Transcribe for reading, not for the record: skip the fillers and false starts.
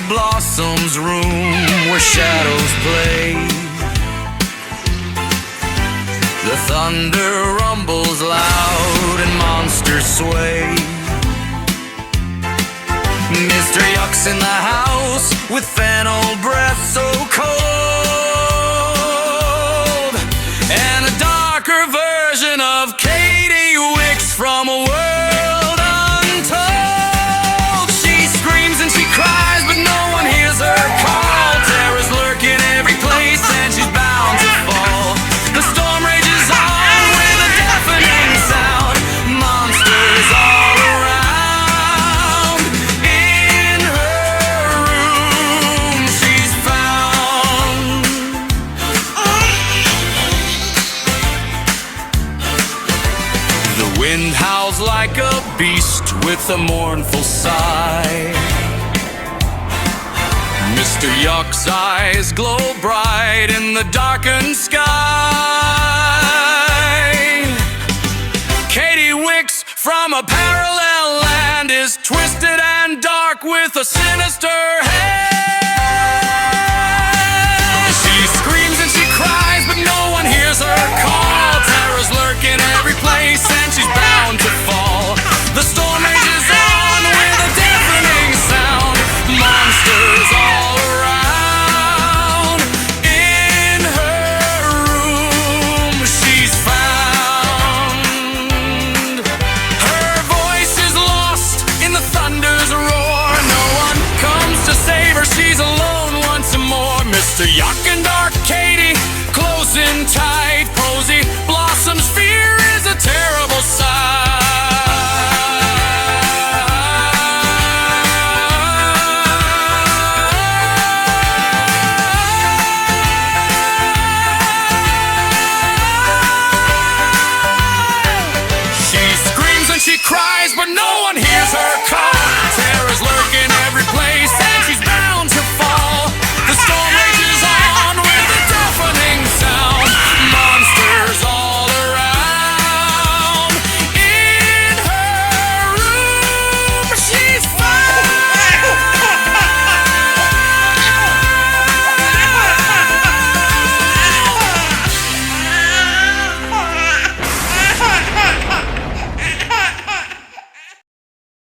blossoms room where shadows play. The thunder rumbles loud and monsters sway. Mr. Yuck's in the house with fennel breath so cold, and a darker version of Katie Wicks from a world untold. She screams and she cries, but no one hears her call. Terror's lurking every place and she's bound to fall. The storm rages on with a deafening sound. Monsters all around. In her room she's found. The wind howls like a beast with a mournful sigh. Mr. Yuck's eyes glow bright in the darkened sky. Katie Wicks from a parallel land is twisted and dark with a sinister head.